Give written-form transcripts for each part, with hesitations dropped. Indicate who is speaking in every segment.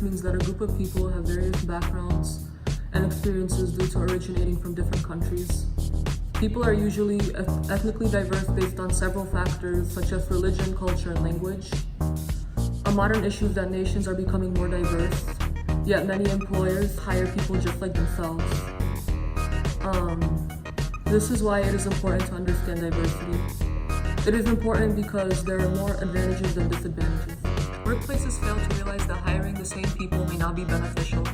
Speaker 1: means that a group of people have various backgrounds and experiences due to originating from different countries. People are usually ethnically diverse based on several factors such as religion, culture, and language. A modern issue is that nations are becoming more diverse, yet many employers hire people just like themselves. This is why it is important to understand diversity. It is important because there are more advantages than disadvantages. Workplaces fail to realize that hiring the same people may not be beneficial.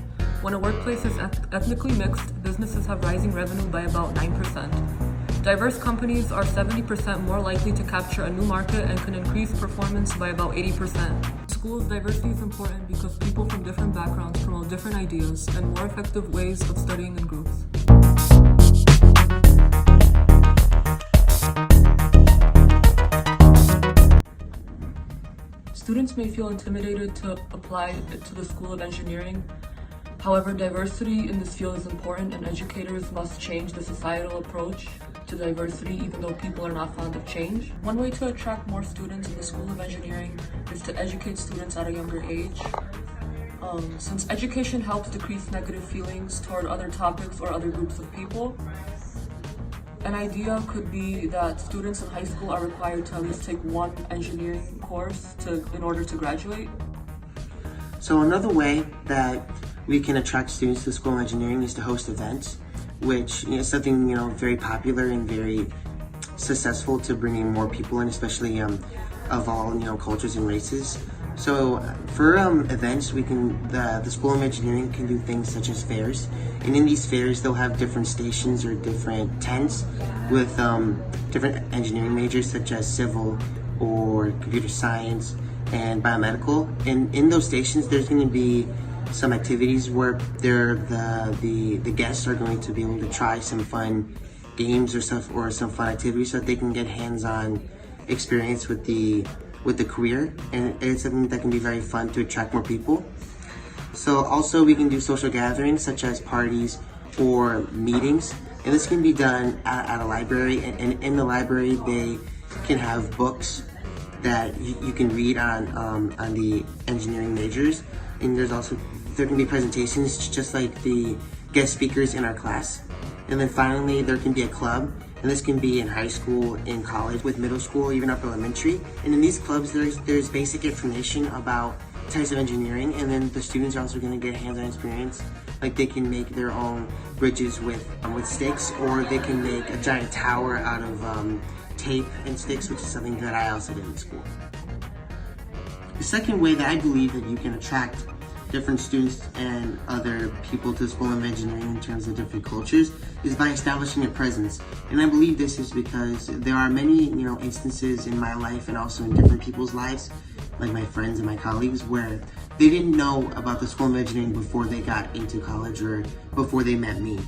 Speaker 1: When a workplace is ethnically mixed, businesses have rising revenue by about 9%. Diverse companies are 70% more likely to capture a new market and can increase performance by about 80%. In schools, diversity is important because people from different backgrounds promote different ideas and more effective ways of studying in groups. Students may feel intimidated to apply to the School of Engineering. However, diversity in this field is important, and educators must change the societal approach to diversity even though people are not fond of change. One way to attract more students in the School of Engineering is to educate students at a younger age. Since education helps decrease negative feelings toward other topics or other groups of people, an idea could be that students in high school are required to at least take one engineering course in order to graduate.
Speaker 2: So another way that we can attract students to the School of Engineering is to host events, which is something very popular and very successful to bring in more people in, especially of all cultures and races. So for events, the School of Engineering can do things such as fairs, and in these fairs they'll have different stations or different tents with different engineering majors such as civil or computer science and biomedical. And in those stations there's going to be some activities where the guests are going to be able to try some fun games or some fun activities so that they can get hands-on experience with the career, and it's something that can be very fun to attract more people. So also we can do social gatherings such as parties or meetings, and this can be done at a library, and in the library they can have books that you can read on the engineering majors, and there can be presentations just like the guest speakers in our class. And then finally there can be a club, and this can be in high school, in college, with middle school, even upper elementary. And in these clubs there's basic information about types of engineering, and then the students are also going to get hands-on experience. Like they can make their own bridges with sticks, or they can make a giant tower out of tape and sticks, which is something that I also did in school. The second way that I believe that you can attract different students and other people to the School of Engineering in terms of different cultures is by establishing a presence. And I believe this is because there are many instances in my life and also in different people's lives, like my friends and my colleagues, where they didn't know about the School of Engineering before they got into college or before they met me.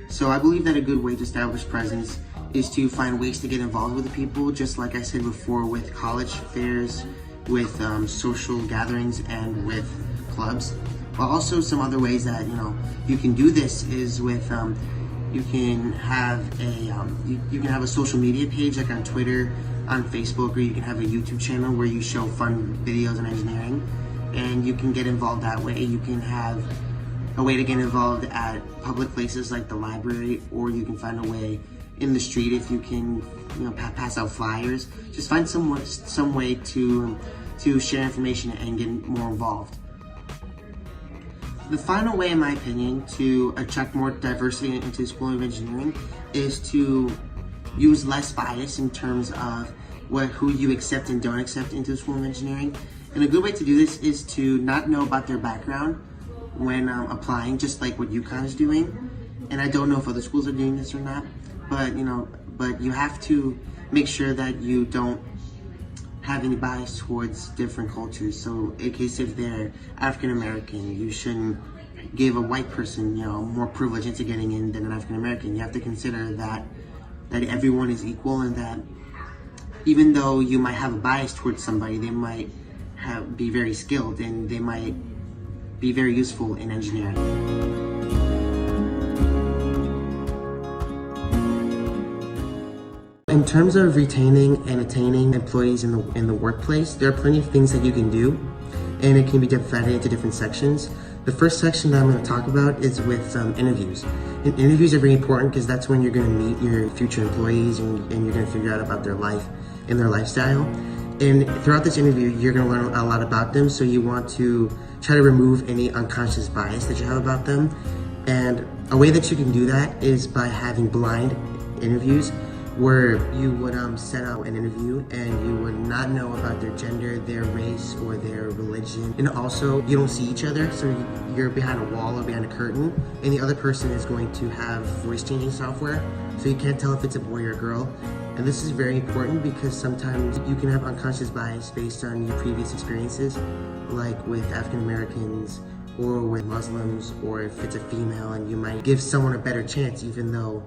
Speaker 2: So I believe that a good way to establish presence is to find ways to get involved with the people, just like I said before, with college fairs, with social gatherings, and with clubs. But also some other ways that you can do this is with you can have a social media page like on Twitter, on Facebook, or you can have a YouTube channel where you show fun videos on engineering, and you can get involved that way. You can have a way to get involved at public places like the library, or you can find a way in the street if you can pass out flyers. Just find some way to share information and get more involved. The final way, in my opinion, to attract more diversity into the School of Engineering is to use less bias in terms of who you accept and don't accept into the School of Engineering. And a good way to do this is to not know about their background when applying, just like what UConn is doing. And I don't know if other schools are doing this or not, but you have to make sure that you don't have any bias towards different cultures. So in case if they're African American, you shouldn't give a white person more privilege into getting in than an African American. You have to consider that everyone is equal, and that even though you might have a bias towards somebody, they might be very skilled and they might be very useful in engineering. In terms of retaining and attaining employees in the workplace, there are plenty of things that you can do. and it can be divided into different sections. The first section that I'm going to talk about is with interviews. And interviews are very important because that's when you're going to meet your future employees and you're going to figure out about their life and their lifestyle. And throughout this interview, you're going to learn a lot about them, so you want to try to remove any unconscious bias that you have about them. And a way that you can do that is by having blind interviews, where you would set up an interview and you would not know about their gender, their race, or their religion. And also, you don't see each other, so you're behind a wall or behind a curtain, and the other person is going to have voice changing software, so you can't tell if it's a boy or a girl. And this is very important because sometimes you can have unconscious bias based on your previous experiences, like with African Americans or with Muslims, or if it's a female, and you might give someone a better chance even though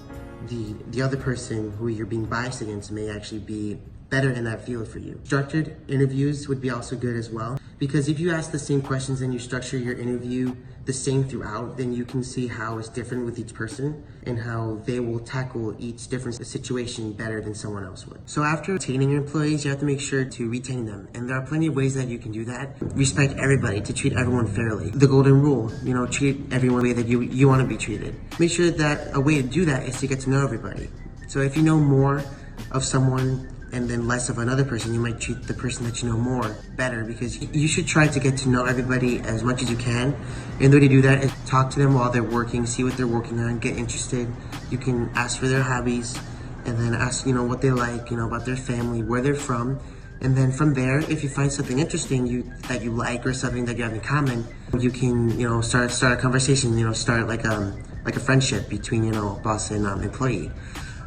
Speaker 2: the other person who you're being biased against may actually be better in that field for you. Structured interviews would be also good as well, because if you ask the same questions and you structure your interview the same throughout, then you can see how it's different with each person and how they will tackle each different situation better than someone else would. So after retaining your employees, you have to make sure to retain them. And there are plenty of ways that you can do that. Respect everybody, to treat everyone fairly. The golden rule, treat everyone the way that you want to be treated. Make sure that a way to do that is to get to know everybody. So if you know more of someone and then less of another person, you might treat the person that you know more better, because you should try to get to know everybody as much as you can. And the way to do that is talk to them while they're working, see what they're working on, get interested. You can ask for their hobbies and then ask, what they like, about their family, where they're from. And then from there, if you find something interesting that you like or something that you have in common, you can, start a conversation, start like a friendship between, boss and employee.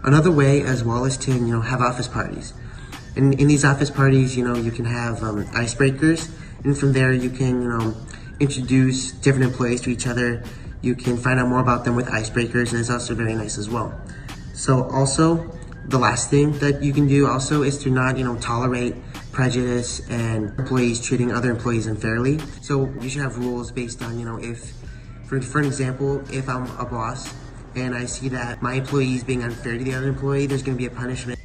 Speaker 2: Another way as well is to, have office parties. And in these office parties, you can have icebreakers, and from there you can, introduce different employees to each other. You can find out more about them with icebreakers, and it's also very nice as well. So also, the last thing that you can do also is to not, tolerate prejudice and employees treating other employees unfairly. So you should have rules based on, if, for an example, if I'm a boss and I see that my employee is being unfair to the other employee, there's going to be a punishment.